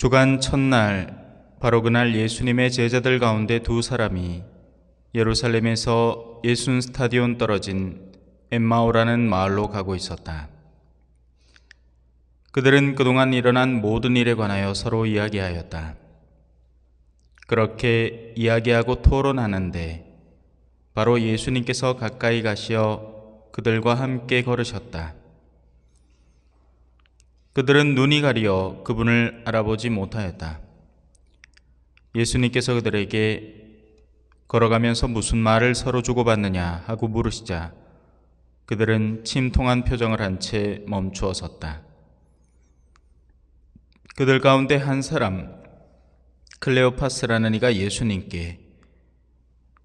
주간 첫날, 바로 그날 예수님의 제자들 가운데 두 사람이 예루살렘에서 예순 스타디온 떨어진 엠마오라는 마을로 가고 있었다. 그들은 그동안 일어난 모든 일에 관하여 서로 이야기하였다. 그렇게 이야기하고 토론하는데 바로 예수님께서 가까이 가시어 그들과 함께 걸으셨다. 그들은 눈이 가리어 그분을 알아보지 못하였다. 예수님께서 그들에게 걸어가면서 무슨 말을 서로 주고받느냐 하고 물으시자 그들은 침통한 표정을 한 채 멈추어 섰다. 그들 가운데 한 사람, 클레오파스라는 이가 예수님께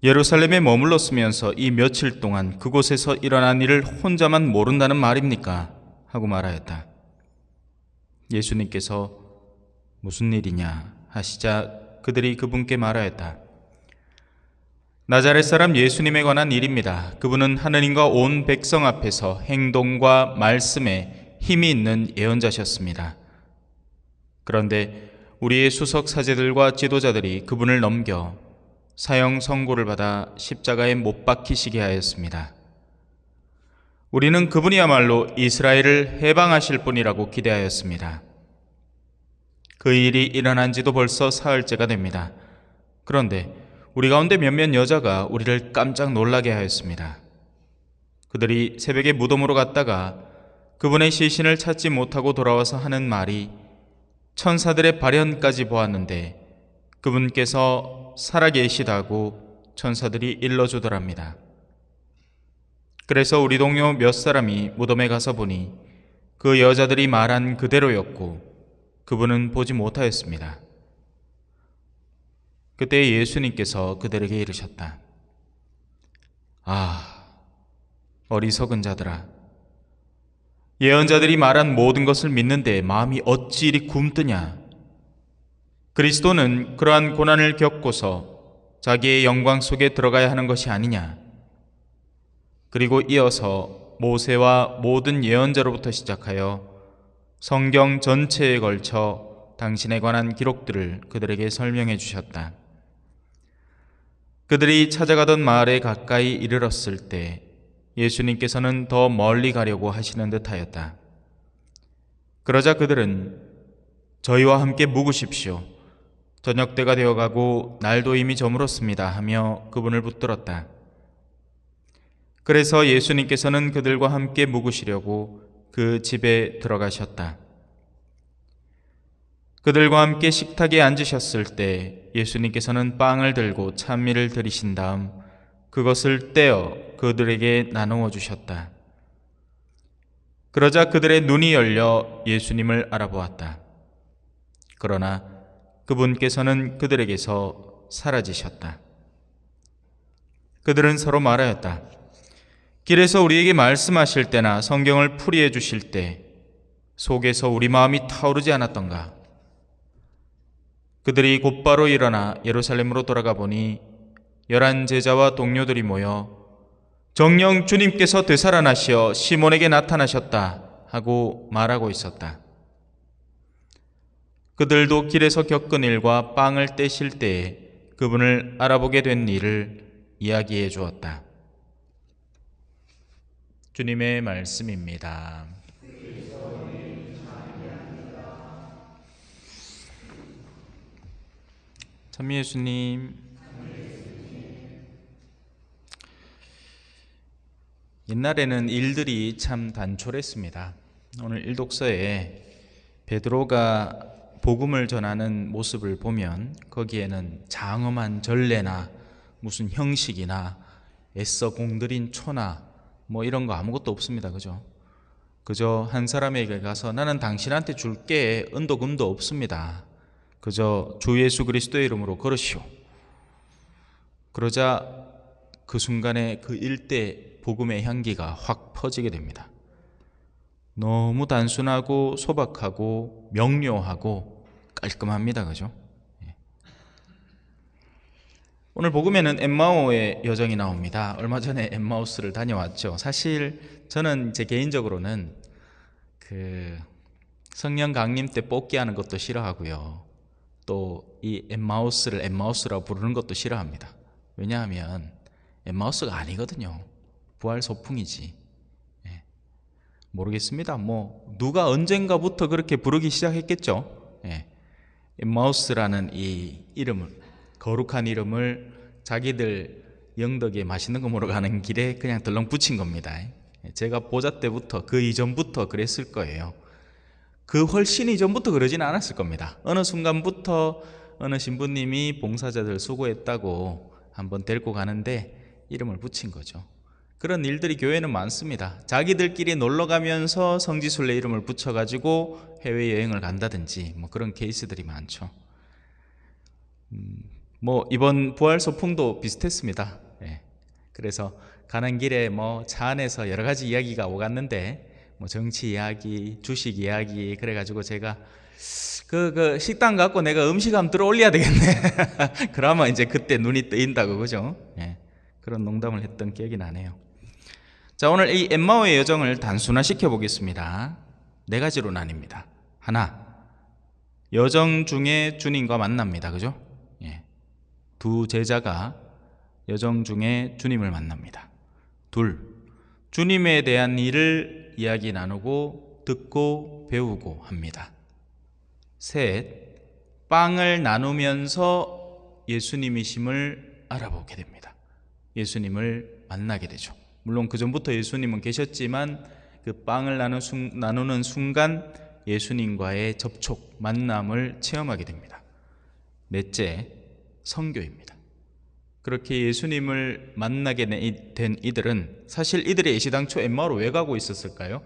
예루살렘에 머물렀으면서 이 며칠 동안 그곳에서 일어난 일을 혼자만 모른다는 말입니까? 하고 말하였다. 예수님께서 무슨 일이냐 하시자 그들이 그분께 말하였다. 나자렛 사람 예수님에 관한 일입니다. 그분은 하느님과 온 백성 앞에서 행동과 말씀에 힘이 있는 예언자셨습니다. 그런데 우리의 수석 사제들과 지도자들이 그분을 넘겨 사형 선고를 받아 십자가에 못 박히시게 하였습니다. 우리는 그분이야말로 이스라엘을 해방하실 분이라고 기대하였습니다. 그 일이 일어난 지도 벌써 사흘째가 됩니다. 그런데 우리 가운데 몇몇 여자가 우리를 깜짝 놀라게 하였습니다. 그들이 새벽에 무덤으로 갔다가 그분의 시신을 찾지 못하고 돌아와서 하는 말이 천사들의 발현까지 보았는데 그분께서 살아계시다고 천사들이 일러주더랍니다. 그래서 우리 동료 몇 사람이 무덤에 가서 보니 그 여자들이 말한 그대로였고 그분은 보지 못하였습니다. 그때 예수님께서 그들에게 이르셨다. 어리석은 자들아, 예언자들이 말한 모든 것을 믿는데 마음이 어찌 이리 굼뜨냐? 그리스도는 그러한 고난을 겪고서 자기의 영광 속에 들어가야 하는 것이 아니냐? 그리고 이어서 모세와 모든 예언자로부터 시작하여 성경 전체에 걸쳐 당신에 관한 기록들을 그들에게 설명해 주셨다. 그들이 찾아가던 마을에 가까이 이르렀을 때 예수님께서는 더 멀리 가려고 하시는 듯하였다. 그러자 그들은 저희와 함께 묵으십시오. 저녁때가 되어가고 날도 이미 저물었습니다 하며 그분을 붙들었다. 그래서 예수님께서는 그들과 함께 묵으시려고 그 집에 들어가셨다. 그들과 함께 식탁에 앉으셨을 때 예수님께서는 빵을 들고 찬미를 드리신 다음 그것을 떼어 그들에게 나누어 주셨다. 그러자 그들의 눈이 열려 예수님을 알아보았다. 그러나 그분께서는 그들에게서 사라지셨다. 그들은 서로 말하였다. 길에서 우리에게 말씀하실 때나 성경을 풀이해 주실 때 속에서 우리 마음이 타오르지 않았던가? 그들이 곧바로 일어나 예루살렘으로 돌아가 보니 11 제자와 동료들이 모여 정녕 주님께서 되살아나시어 시몬에게 나타나셨다 하고 말하고 있었다. 그들도 길에서 겪은 일과 빵을 떼실 때에 그분을 알아보게 된 일을 이야기해 주었다. 주님의 말씀입니다. 찬미 예수님. 옛날에는 일들이 참 단촐했습니다. 오늘 일독서에 베드로가 복음을 전하는 모습을 보면 거기에는 장엄한 전례나 무슨 형식이나 애써 공들인 초나 이런 거 아무것도 없습니다. 그저 한 사람에게 가서 나는 당신한테 줄게 은도 금도 없습니다. 그저 주 예수 그리스도의 이름으로 걸으시오. 그러자 그 순간에 그 일대 복음의 향기가 확 퍼지게 됩니다. 너무 단순하고 소박하고 명료하고 깔끔합니다. 오늘 복음에는 엠마오의 여정이 나옵니다. 얼마 전에 엠마우스를 다녀왔죠. 사실 저는 제 개인적으로는 성령 강림 때 뽑기 하는 것도 싫어하고요. 또 이 엠마우스를 엠마우스라고 부르는 것도 싫어합니다. 왜냐하면 엠마우스가 아니거든요. 부활 소풍이지. 모르겠습니다. 뭐 누가 언젠가부터 그렇게 부르기 시작했겠죠. 엠마우스라는 이 이름을, 거룩한 이름을 자기들 영덕에 맛있는 거 먹으러 가는 길에 그냥 덜렁 붙인 겁니다. 제가 보자 때부터, 그 이전부터 그랬을 거예요. 그 훨씬 이전부터 그러지는 않았을 겁니다. 어느 순간부터 어느 신부님이 봉사자들 수고했다고 한번 데리고 가는데 이름을 붙인 거죠. 그런 일들이 교회는 많습니다. 자기들끼리 놀러 가면서 성지순례 이름을 붙여가지고 해외여행을 간다든지 뭐 그런 케이스들이 많죠. 뭐 이번 부활 소풍도 비슷했습니다. 그래서 가는 길에 뭐 차 안에서 여러 가지 이야기가 오갔는데 뭐 정치 이야기, 주식 이야기, 그래가지고 제가 그 식당 갖고 내가 음식 한번 들어 올려야 되겠네. 그러면 이제 그때 눈이 뜨인다고, 그죠? 그런 농담을 했던 기억이 나네요. 자, 오늘 이 엠마오의 여정을 단순화시켜 보겠습니다. 4가지로 나뉩니다. 하나, 여정 중에 주님과 만납니다. 그죠? 두 제자가 여정 중에 주님을 만납니다. 둘, 주님에 대한 일을 이야기 나누고 듣고 배우고 합니다. 셋, 빵을 나누면서 예수님이심을 알아보게 됩니다. 예수님을 만나게 되죠. 물론 그 전부터 예수님은 계셨지만 그 빵을 나누는 순간 예수님과의 접촉, 만남을 체험하게 됩니다. 넷째, 선교입니다. 그렇게 예수님을 만나게 된 이들은 사실 이들이 애시당초 엠마오로 왜 가고 있었을까요?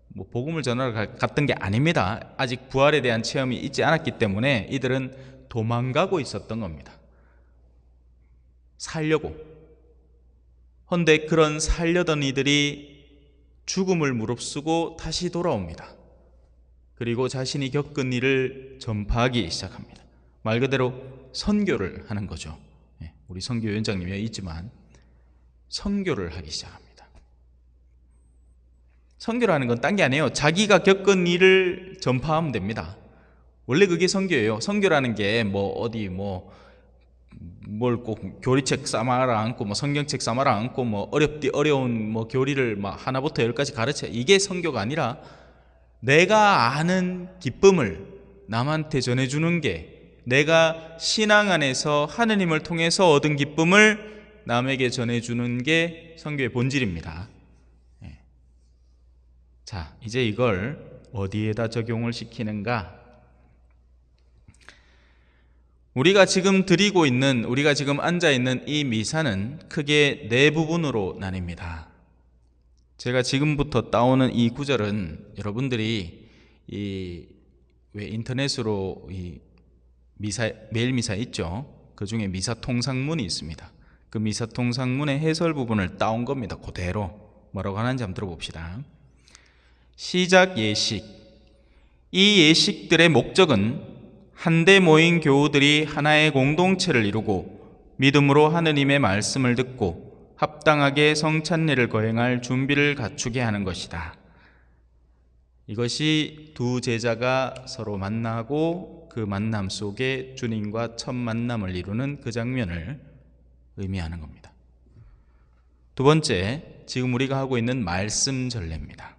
뭐 복음을 전하러 갔던 게 아닙니다. 아직 부활에 대한 체험이 있지 않았기 때문에 이들은 도망가고 있었던 겁니다. 살려고. 헌데 그런 살려던 이들이 죽음을 무릅쓰고 다시 돌아옵니다. 그리고 자신이 겪은 일을 전파하기 시작합니다. 말 그대로 선교를 하는 거죠. 우리 선교위원장님이 있지만 선교를 하기 시작합니다. 선교라는 건 딴 게 아니에요. 자기가 겪은 일을 전파하면 됩니다. 원래 그게 선교예요. 선교라는 게 뭐 어디 뭘 꼭 교리책 싸마라 앉고 뭐 성경책 싸마라 앉고 뭐 어려운 뭐 교리를 막 하나부터 10까지 가르쳐, 이게 선교가 아니라 내가 아는 기쁨을 남한테 전해주는 게, 내가 신앙 안에서 하느님을 통해서 얻은 기쁨을 남에게 전해주는 게 선교의 본질입니다. 자, 이제 이걸 어디에다 적용을 시키는가? 우리가 지금 드리고 있는, 우리가 지금 앉아있는 이 미사는 크게 4부분으로 나뉩니다. 제가 지금부터 따오는 이 구절은 여러분들이 왜 인터넷으로 미사, 매일 미사 있죠? 그 중에 미사 통상문이 있습니다. 그 미사 통상문의 해설 부분을 따온 겁니다. 그대로. 뭐라고 하는지 한번 들어봅시다. 시작 예식. 이 예식들의 목적은 한데 모인 교우들이 하나의 공동체를 이루고 믿음으로 하느님의 말씀을 듣고 합당하게 성찬례를 거행할 준비를 갖추게 하는 것이다. 이것이 두 제자가 서로 만나고 그 만남 속에 주님과 첫 만남을 이루는 그 장면을 의미하는 겁니다. 두 번째, 지금 우리가 하고 있는 말씀 전례입니다.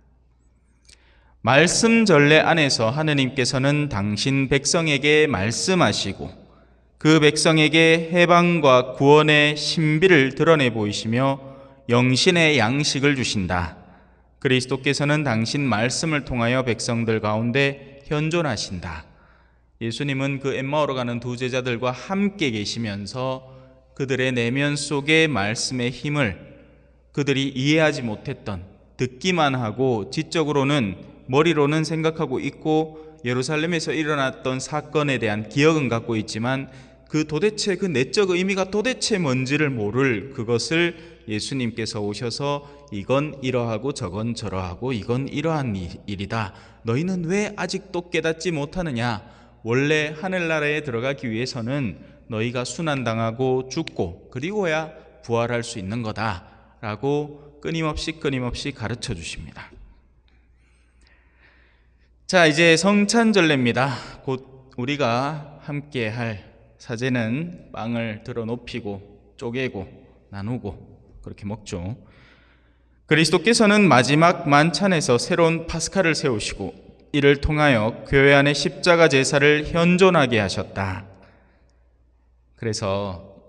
말씀 전례 안에서 하느님께서는 당신 백성에게 말씀하시고 그 백성에게 해방과 구원의 신비를 드러내 보이시며 영신의 양식을 주신다. 그리스도께서는 당신 말씀을 통하여 백성들 가운데 현존하신다. 예수님은 그 엠마오로 가는 두 제자들과 함께 계시면서 그들의 내면 속의 말씀의 힘을 그들이 이해하지 못했던, 듣기만 하고 지적으로는, 머리로는 생각하고 있고 예루살렘에서 일어났던 사건에 대한 기억은 갖고 있지만 그 도대체 그 내적 의미가 도대체 뭔지를 모를 그것을 예수님께서 오셔서 이건 이러하고 저건 저러하고 이건 이러한 일이다. 너희는 왜 아직도 깨닫지 못하느냐? 원래 하늘나라에 들어가기 위해서는 너희가 순환당하고 죽고 그리고야 부활할 수 있는 거다 라고 끊임없이 가르쳐 주십니다. 자, 이제 성찬전례입니다. 곧 우리가 함께 할 사제는 빵을 들어 높이고 쪼개고 나누고 그렇게 먹죠. 그리스도께서는 마지막 만찬에서 새로운 파스카를 세우시고 이를 통하여 교회 안의 십자가 제사를 현존하게 하셨다. 그래서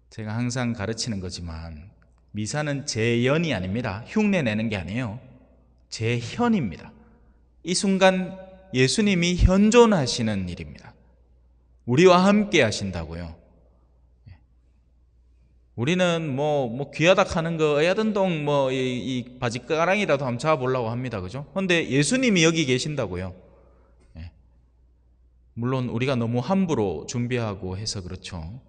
제가 항상 가르치는 거지만 미사는 재연이 아닙니다. 흉내 내는 게 아니에요. 재현입니다. 이 순간 예수님이 현존하시는 일입니다. 우리와 함께 하신다고요. 우리는 뭐 귀하다 하는 거 어야든동 이 바지가랑이라도 한번 잡아보려고 합니다. 그죠? 근데 예수님이 여기 계신다고요. 물론 우리가 너무 함부로 준비하고 해서 그렇죠.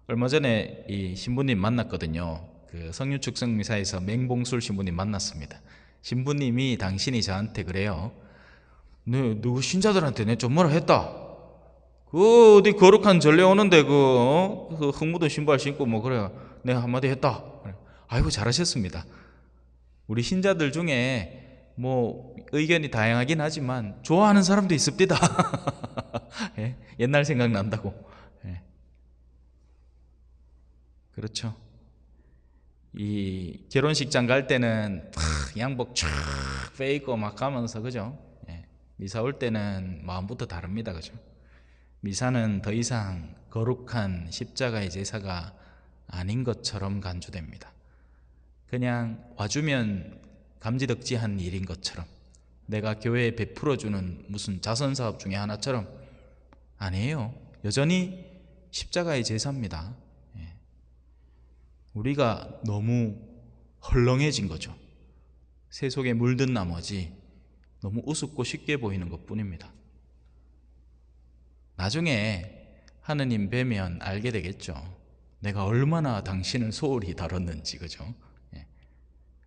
얼마 전에 이 신부님 만났거든요. 그 성유축성 미사에서 맹봉술 신부님 만났습니다. 신부님이 당신이 저한테 그래요. 네, 누구 신자들한테 내 좀 뭐라 했다. 그 어디 거룩한 전례 오는데 그 흙 묻은 신발 신고 뭐 그래 내가 한마디 했다. 아이고 잘하셨습니다. 우리 신자들 중에 뭐 의견이 다양하긴 하지만 좋아하는 사람도 있습니다. 예? 옛날 생각난다고. 예. 그렇죠. 이 결혼식장 갈 때는 양복 쫙 빼입고 막 가면서 그죠? 예. 미사 올 때는 마음부터 다릅니다. 그죠? 미사는 더 이상 거룩한 십자가의 제사가 아닌 것처럼 간주됩니다. 그냥 와주면 감지덕지한 일인 것처럼, 내가 교회에 베풀어주는 무슨 자선사업 중에 하나처럼 아니에요. 여전히 십자가의 제사입니다. 우리가 너무 헐렁해진 거죠. 새 속에 물든 나머지 너무 우습고 쉽게 보이는 것뿐입니다. 나중에 하느님 뵈면 알게 되겠죠. 내가 얼마나 당신을 소홀히 다뤘는지. 그죠?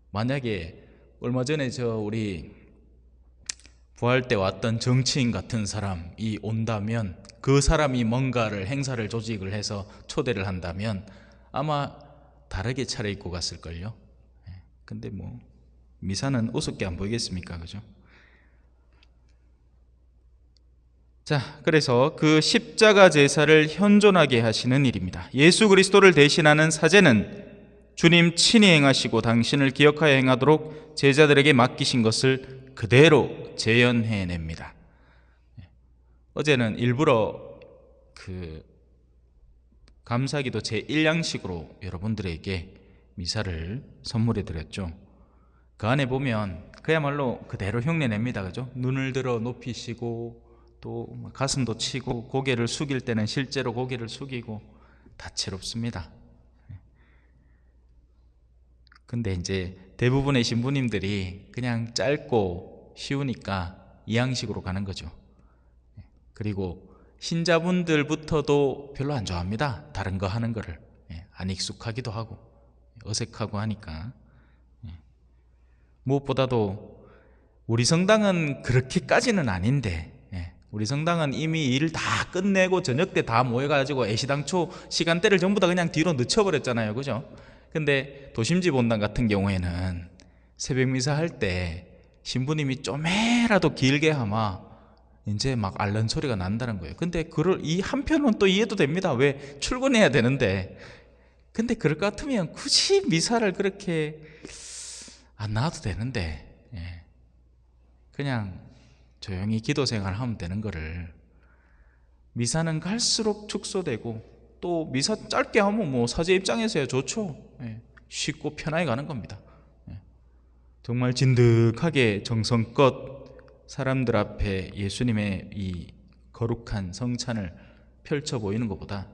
만약에 얼마 전에 우리 부활 때 왔던 정치인 같은 사람이 온다면, 그 사람이 뭔가를 행사를 조직을 해서 초대를 한다면 아마 다르게 차려입고 갔을걸요. 근데 뭐 미사는 우습게 안 보이겠습니까? 그죠? 자, 그래서 그 십자가 제사를 현존하게 하시는 일입니다. 예수 그리스도를 대신하는 사제는 주님 친히 행하시고 당신을 기억하여 행하도록 제자들에게 맡기신 것을 그대로 재현해냅니다. 어제는 일부러 그 감사기도 제1양식으로 여러분들에게 미사를 선물해 드렸죠. 그 안에 보면 그야말로 그대로 흉내냅니다. 그죠? 눈을 들어 높이시고 또 가슴도 치고 고개를 숙일 때는 실제로 고개를 숙이고 다채롭습니다. 근데 이제 대부분의 신부님들이 그냥 짧고 쉬우니까 이 양식으로 가는 거죠. 그리고 신자분들부터도 별로 안 좋아합니다. 다른 거 하는 거를. 안 익숙하기도 하고 어색하고 하니까. 무엇보다도 우리 성당은 그렇게까지는 아닌데, 우리 성당은 이미 일을 다 끝내고 저녁 때 다 모여가지고 애시당초 시간대를 전부 다 그냥 뒤로 늦춰버렸잖아요. 그죠? 근데 도심지 본당 같은 경우에는 새벽 미사 할 때 신부님이 좀이라도 길게 하면 이제 막 앓는 소리가 난다는 거예요. 근데 이 한편은 또 이해도 됩니다. 왜? 출근해야 되는데. 근데 그럴 것 같으면 굳이 미사를 그렇게 안 나와도 되는데, 그냥 조용히 기도 생활 하면 되는 거를, 미사는 갈수록 축소되고, 또 미사 짧게 하면 뭐 사제 입장에서야 좋죠. 쉽고 편하게 가는 겁니다. 정말 진득하게 정성껏 사람들 앞에 예수님의 이 거룩한 성찬을 펼쳐 보이는 것보다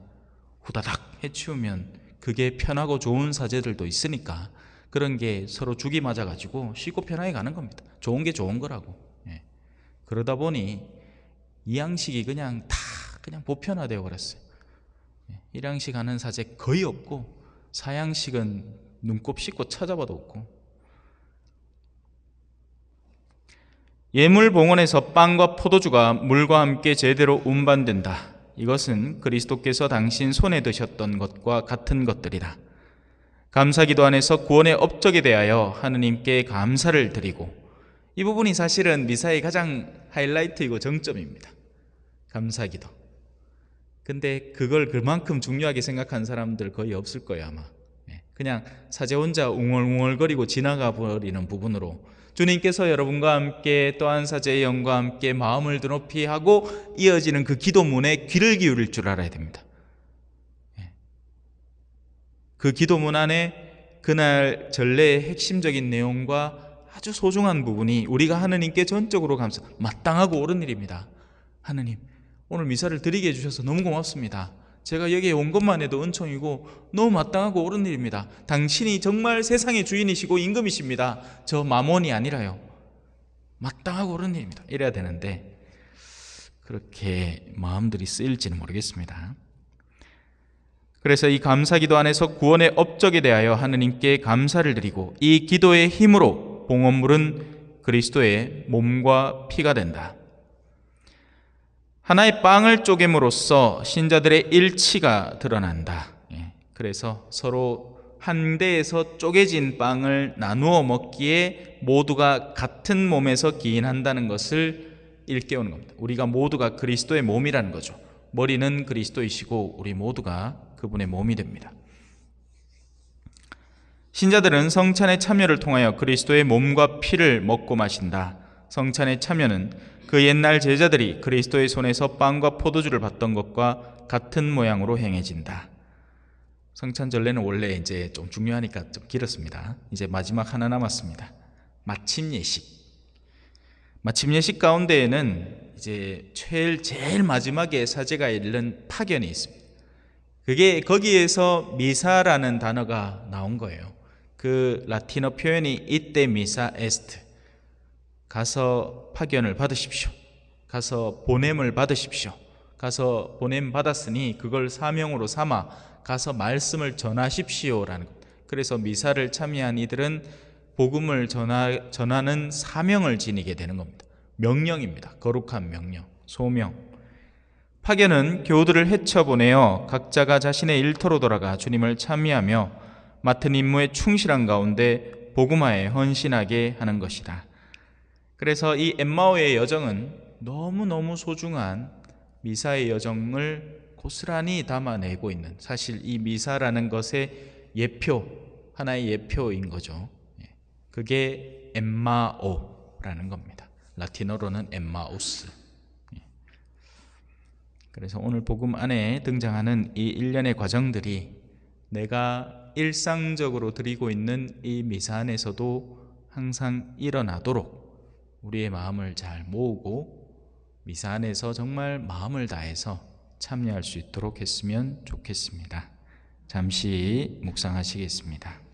후다닥 해치우면 그게 편하고 좋은 사제들도 있으니까 그런 게 서로 죽이 맞아가지고 쉽고 편하게 가는 겁니다. 좋은 게 좋은 거라고. 그러다 보니 이 양식이 그냥 다 그냥 보편화되어 버렸어요. 1양식 하는 사제 거의 없고 4양식은 눈곱 씻고 찾아봐도 없고. 예물봉헌에서 빵과 포도주가 물과 함께 제대로 운반된다. 이것은 그리스도께서 당신 손에 드셨던 것과 같은 것들이다. 감사기도 안에서 구원의 업적에 대하여 하느님께 감사를 드리고, 이 부분이 사실은 미사의 가장 하이라이트이고 정점입니다. 감사기도. 근데 그걸 그만큼 중요하게 생각하는 사람들 거의 없을 거예요, 아마. 그냥 사제 혼자 웅얼웅얼거리고 지나가 버리는 부분으로 주님께서 여러분과 함께 또한 사제의 영과 함께 마음을 드높이 하고 이어지는 그 기도문에 귀를 기울일 줄 알아야 됩니다. 그 기도문 안에 그날 전례의 핵심적인 내용과 아주 소중한 부분이 우리가 하느님께 전적으로 마땅하고 옳은 일입니다. 하느님, 오늘 미사를 드리게 해주셔서 너무 고맙습니다. 제가 여기에 온 것만 해도 은총이고 너무 마땅하고 옳은 일입니다. 당신이 정말 세상의 주인이시고 임금이십니다. 저 마몬이 아니라요. 마땅하고 옳은 일입니다. 이래야 되는데 그렇게 마음들이 쓰일지는 모르겠습니다. 그래서 이 감사기도 안에서 구원의 업적에 대하여 하느님께 감사를 드리고 이 기도의 힘으로 봉헌물은 그리스도의 몸과 피가 된다. 하나의 빵을 쪼갰으로써 신자들의 일치가 드러난다. 그래서 서로 한 대에서 쪼개진 빵을 나누어 먹기에 모두가 같은 몸에서 기인한다는 것을 일깨우는 겁니다. 우리가 모두가 그리스도의 몸이라는 거죠. 머리는 그리스도이시고 우리 모두가 그분의 몸이 됩니다. 신자들은 성찬의 참여를 통하여 그리스도의 몸과 피를 먹고 마신다. 성찬의 참여는 그 옛날 제자들이 그리스도의 손에서 빵과 포도주를 받던 것과 같은 모양으로 행해진다. 성찬 전례는 원래 이제 좀 중요하니까 좀 길었습니다. 이제 마지막 하나 남았습니다. 마침 예식. 마침 예식 가운데에는 이제 제일 마지막에 사제가 읽는 파견이 있습니다. 그게 거기에서 미사라는 단어가 나온 거예요. 그 라틴어 표현이 이때 미사 에스트. 가서 파견을 받으십시오. 가서 보냄을 받으십시오. 가서 보냄 받았으니 그걸 사명으로 삼아 가서 말씀을 전하십시오라는 것. 그래서 미사를 참여한 이들은 복음을 전하는 사명을 지니게 되는 겁니다. 명령입니다. 거룩한 명령, 소명. 파견은 교우들을 헤쳐보내어 각자가 자신의 일터로 돌아가 주님을 찬미하며 맡은 임무에 충실한 가운데 복음화에 헌신하게 하는 것이다. 그래서 이 엠마오의 여정은 너무너무 소중한 미사의 여정을 고스란히 담아내고 있는, 사실 이 미사라는 것의 예표, 하나의 예표인 거죠. 그게 엠마오라는 겁니다. 라틴어로는 엠마우스. 그래서 오늘 복음 안에 등장하는 이 일련의 과정들이 내가 일상적으로 드리고 있는 이 미사 안에서도 항상 일어나도록 우리의 마음을 잘 모으고 미사 안에서 정말 마음을 다해서 참여할 수 있도록 했으면 좋겠습니다. 잠시 묵상하시겠습니다.